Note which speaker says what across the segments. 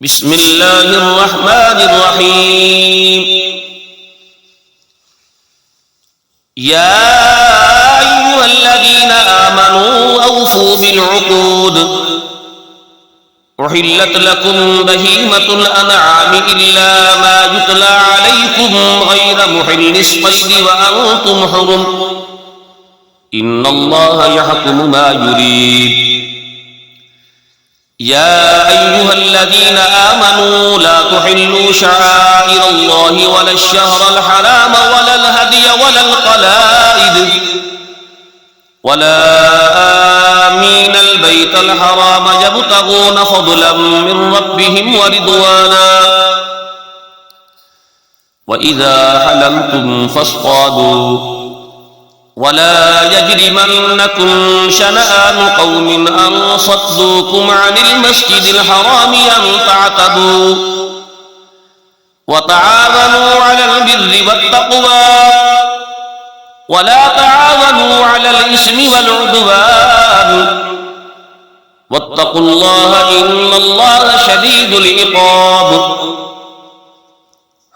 Speaker 1: بسم الله الرحمن الرحيم. يا أيها الذين آمنوا أوفوا بالعقود. أحلت لكم بهيمة الأنعام إلا ما يتلى عليكم غير محل الصيد وأنتم حرم. إن الله يحكم ما يريد. يا أيها الذين آمنوا لا تحلوا شعائر الله ولا الشهر الحرام ولا الهدي ولا القلائد ولا آمين البيت الحرام يبتغون فضلا من ربهم ورضوانا. وإذا حللتم فاصطادوا ولا يجرمنكم شنآن قوم أن صدوكم عن المسجد الحرام أن تعتدوا. وتعاونوا على البر والتقوى ولا تعاونوا على الإثم والعدوان. واتقوا الله إن الله شديد العقاب.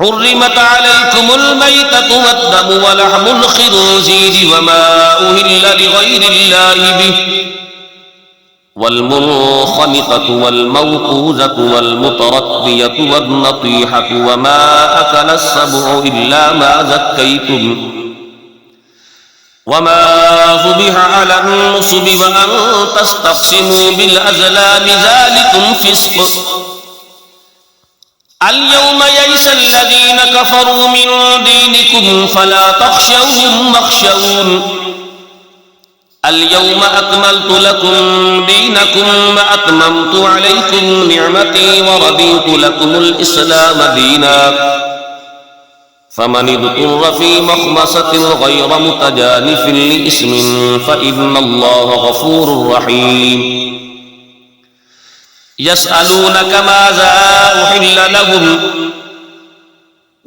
Speaker 1: حرمت عليكم الميتة والدم ولحم الخنزير وما أهل لغير الله به والمنخنقة والموقوذة والمتردية والنطيحة وما أكل السبع إلا ما زكيتم وما ذبح على النصب وأن تستقسموا بالأزلام ذلكم فسق. اليوم يئس الذين كفروا من دينكم فلا تخشوهم واخشون. اليوم أكملت لكم دينكم وأتممت عليكم نعمتي ورضيت لكم الإسلام دينا. فمن اضطر في مخمصة غير متجانف لإثم فإن الله غفور رحيم. يسألونك ماذا أحل لهم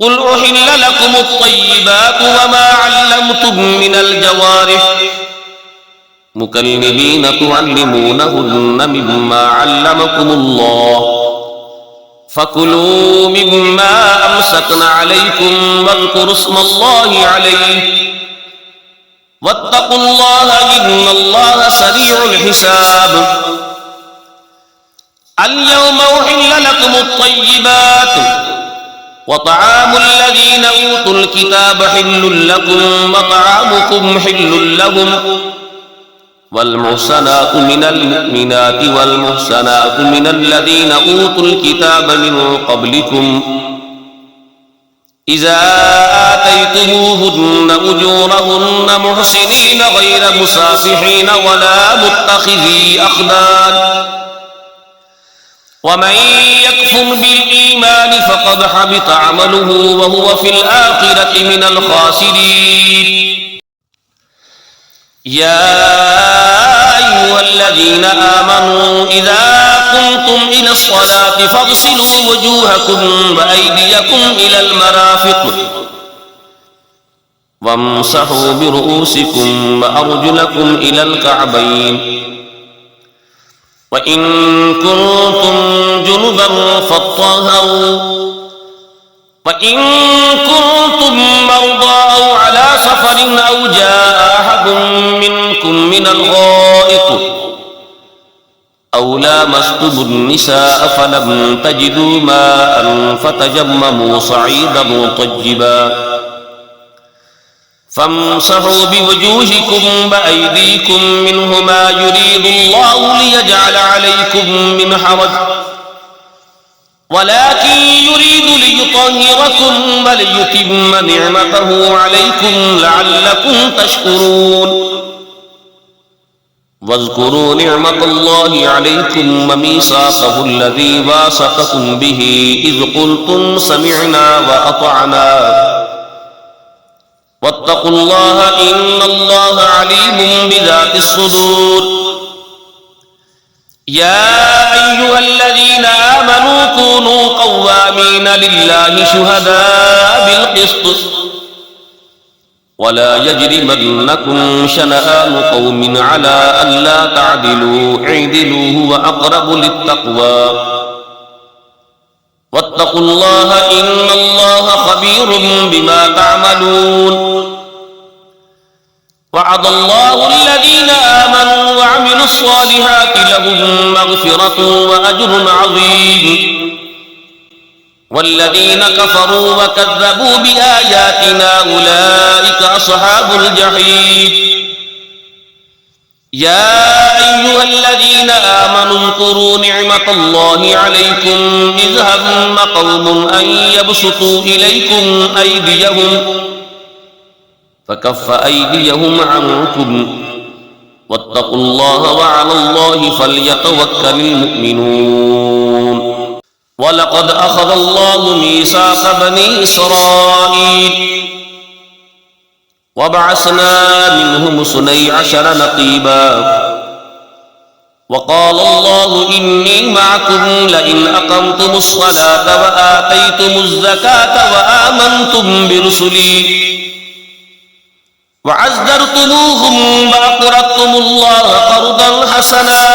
Speaker 1: قل أحل لكم الطيبات وما علمتم من الجوارح مكلبين تعلمونهن مما علمكم الله فكلوا مما أمسكن عليكم واذكروا اسم الله عليه واتقوا الله إن الله سريع الحساب. اليوم أحل لكم الطيبات وطعام الذين أوتوا الكتاب حل لكم وطعامكم حل لهم والمحصنات من المؤمنات والمحصنات من الذين أوتوا الكتاب من قبلكم إذا آتيتموهن أجورهن محسنين غير مسافحين ولا متخذي أخدان. ومن يكفر بالإيمان فقد حبط عمله وهو في الآخرة من الخاسرين. يا أيها الذين آمنوا إذا قمتم إلى الصلاة فاغسلوا وجوهكم وأيديكم إلى المرافق وامسحوا برؤوسكم وأرجلكم إلى الكعبين. وإن كنتم جنبا فاطهروا وإن كنتم مرضى أو على سفر أو جاء أحد منكم من الغائط أو لامستم النساء فلم تجدوا ماء فتيمموا صعيدا طيبا فامسحوا بوجوهكم وأيديكم منه ما يريد الله ليجعل عليكم من حرج ولكن يريد ليطهركم وليتم نعمته عليكم لعلكم تشكرون. واذكروا نعمة الله عليكم وميثاقه الذي واثقكم به إذ قلتم سمعنا وأطعنا واتقوا الله إن الله عليم بذات الصدور. يا أيها الذين آمنوا كونوا قوامين لله شهداء بالقسط ولا يجرمنكم شنآن قوم على ألا تعدلوا اعدلوا هو أقرب للتقوى واتقوا الله إن الله خبير بما تعملون. وعد الله الذين آمنوا وعملوا الصالحات لهم مغفرة وأجر عظيم. والذين كفروا وكذبوا بآياتنا أولئك أصحاب الجحيم. يا أيها الذين آمنوا اذكروا نعمة الله عليكم إذ هم قوم أن يبسطوا إليكم أيديهم فكف أيديهم عنكم واتقوا الله وعلى الله فليتوكل المؤمنون. ولقد أخذ الله ميثاق بني إسرائيل وبعثنا منهم 12 نقيبا وقال الله إني معكم لئن أقمتم الصلاة وآتيتم الزكاة وآمنتم برسلي وعزرتموهم وأقرضتم الله قرضا حسنا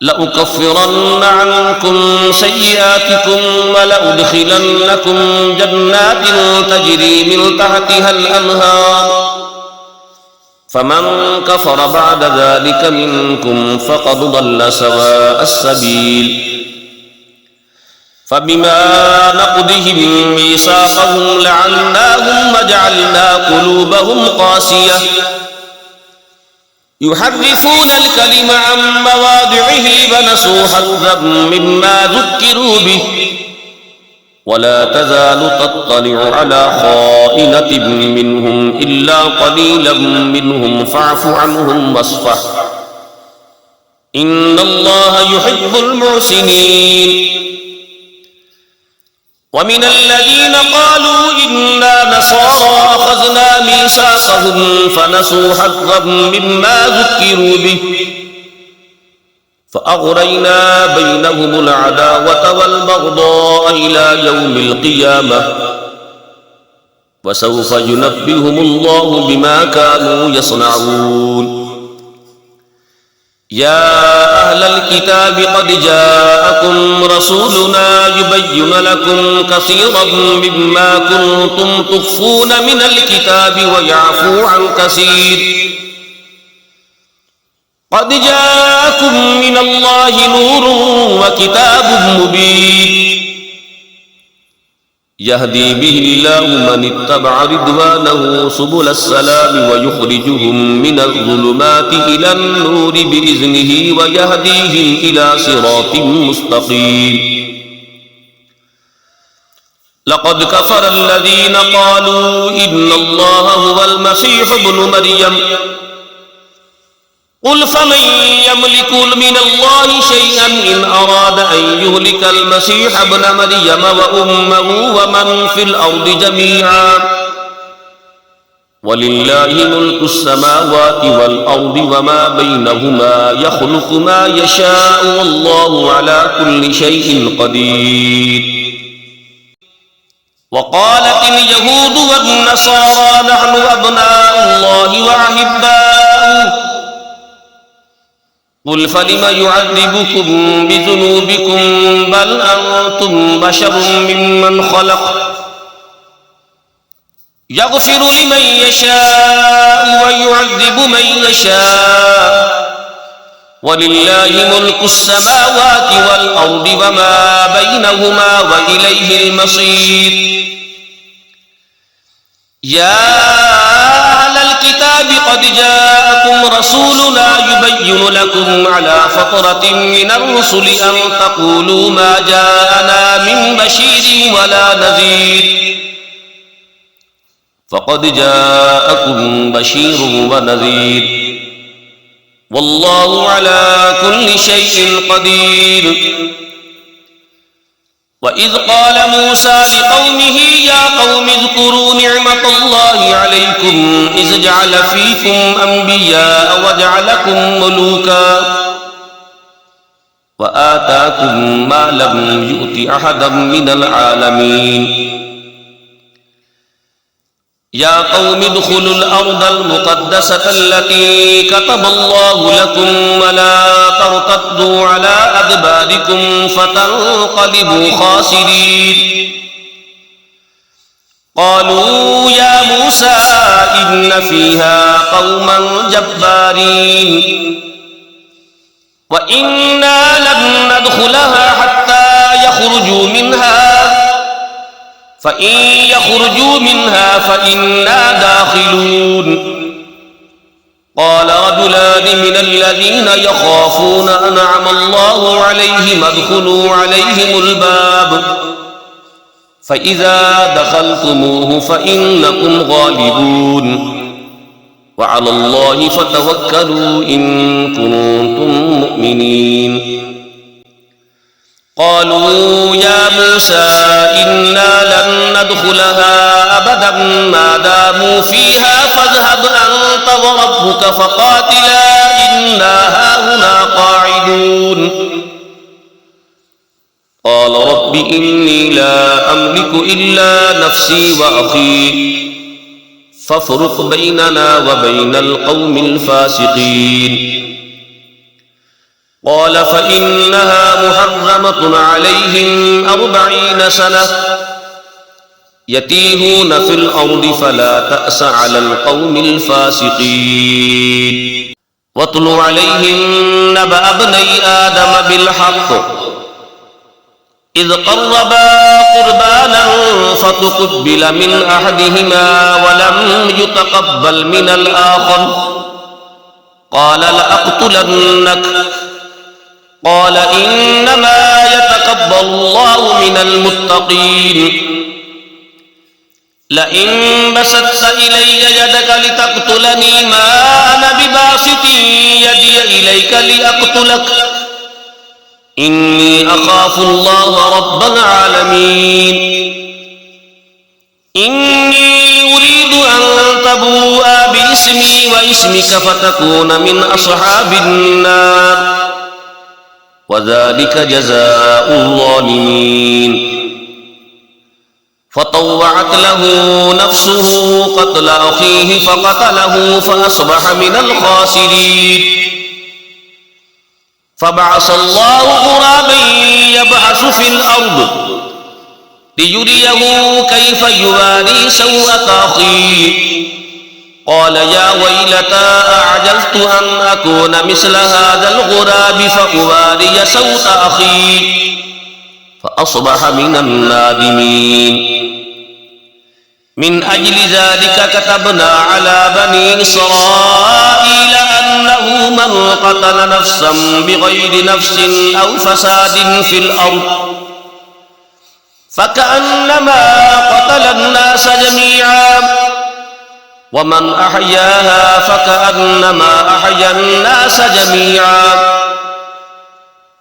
Speaker 1: لأكفرن عنكم سيئاتكم ولأدخلنكم جنات تجري من تحتها الأنهار فمن كفر بعد ذلك منكم فقد ضل سواء السبيل. فبما نقضهم ميثاقهم لعناهم وجعلنا قلوبهم قاسية يحرفون الكلم عن مواضعه ونسوا حظا مما ذكروا به ولا تزال تطلع على خائنة منهم إلا قليلا منهم فاعف عنهم واصفح إن الله يحب المحسنين. ومن الذين قالوا إنا نصارى أخذنا ميثاقهم فنسوا حظا مما ذكروا به فأغرينا بينهم العداوة والبغضاء إلى يوم القيامة وسوف ينبئهم الله بما كانوا يصنعون. يا أهل الكتاب قد جاءكم رسولنا يبين لكم كثيرا مما كنتم تخفون من الكتاب ويعفو عن كثير قد جاءكم من الله نور وكتاب مبين يهدي به الله من اتبع رضوانه سبل السلام ويخرجهم من الظلمات إلى النور بإذنه ويهديهم إلى صراط مستقيم. لقد كفر الذين قالوا إن الله هو المسيح ابن مريم قل فمن يملك من الله شيئا إن أراد أن يهلك المسيح ابن مريم وأمه ومن في الأرض جميعا ولله ملك السماوات والأرض وما بينهما يخلق ما يشاء والله على كل شيء قدير. وقالت اليهود والنصارى نحن أبناء الله وأحباؤه قل فلم يعذبكم بذنوبكم بل أنتم بشر ممن خلق يغفر لمن يشاء ويعذب من يشاء ولله ملك السماوات والأرض وما بينهما وإليه المصير. يا أهل الكتاب قد جاءكم رسولنا يبين لكم على فترة من الرسل أن تقولوا ما جاءنا من بشير ولا نذير فقد جاءكم بشير ونذير والله على كل شيء قدير. وإذ قال موسى لقومه يا قوم اذكروا نعمة الله عليكم إذ جعل فيكم أنبياء وجعلكم ملوكا وآتاكم ما لم يؤت أحدا من العالمين. يا قوم ادخلوا الأرض المقدسة التي كتب الله لكم ولا ترتدوا على أدباركم فتنقلبوا خاسرين قالوا يا موسى إن فيها قوما جبارين وإنا لن ندخلها حتى يخرجوا منها فإن يخرجوا منها فإنا داخلون قال رجلان من الذين يخافون أنعم الله عليهم ادخلوا عليهم الباب فإذا دخلتموه فإنكم غالبون وعلى الله فتوكلوا إن كنتم مؤمنين قالوا يا موسى إنا لن ندخلها أبدا ما داموا فيها فاذهب أنت وربك فقاتلا إنا هاهنا قاعدون قال رب إني لا أملك إلا نفسي وأخي فافرق بيننا وبين القوم الفاسقين قال فإنها محرمة عليهم 40 سنة يتيهون في الأرض فلا تأس على القوم الفاسقين واتل عليهم نبأ ابني آدم بالحق إذ قربا قربانا فتقبل من أحدهما ولم يتقبل من الآخر قال لأقتلنك قال إنما يتقبل الله من المتقين لئن بسطت إلي يدك لتقتلني ما أنا بباسط يدي إليك لأقتلك إني أخاف الله رب العالمين إني أريد أن تبوء باسمي واسمك فتكون من أصحاب النار وذلك جزاء الظالمين فطوعت له نفسه قتل أخيه فقتله فأصبح من الخاسرين فبعث الله غرابا يبحث في الأرض ليريه كيف يواري سوءة أخيه قال يا ويلتى أعجزت أن أكون مثل هذا الغراب فأواري سوءة أخي فأصبح من النادمين من أجل ذلك كتبنا على بني إسرائيل أنه من قتل نفسا بغير نفس أو فساد في الأرض فكأنما قتل الناس جميعا ومن أحياها فكأنما أحيا الناس جميعا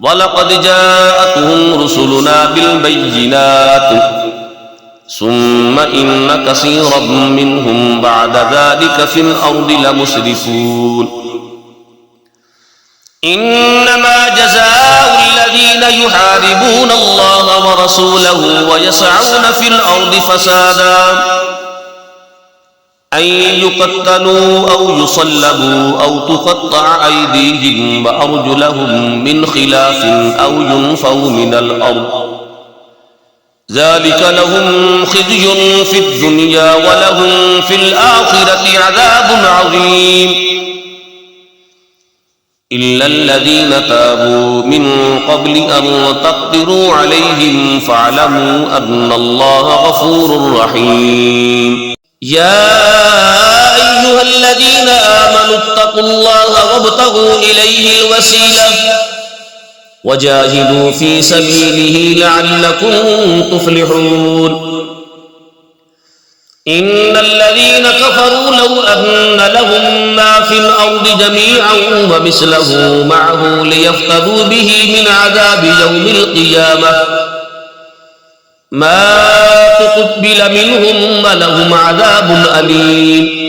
Speaker 1: ولقد جاءتهم رسلنا بالبينات ثم إن كثيرا منهم بعد ذلك في الأرض لمسرفون إنما جزاء الذين يحاربون الله ورسوله ويسعون في الأرض فسادا أن يقتلوا أو يصلبوا أو تقطع أيديهم وأرجلهم من خلاف أو ينفوا من الأرض ذلك لهم خزي في الدنيا ولهم في الآخرة عذاب عظيم إلا الذين تابوا من قبل أن تقدروا عليهم فاعلموا أن الله غفور رحيم يا أيها الذين آمنوا اتقوا الله وابتغوا إليه الوسيلة وجاهدوا في سبيله لعلكم تفلحون إن الذين كفروا لو أن لهم ما في الأرض جميعا ومثله معه ليفتدوا به من عذاب يوم القيامة ما تقبل منهم ولهم عذاب أليم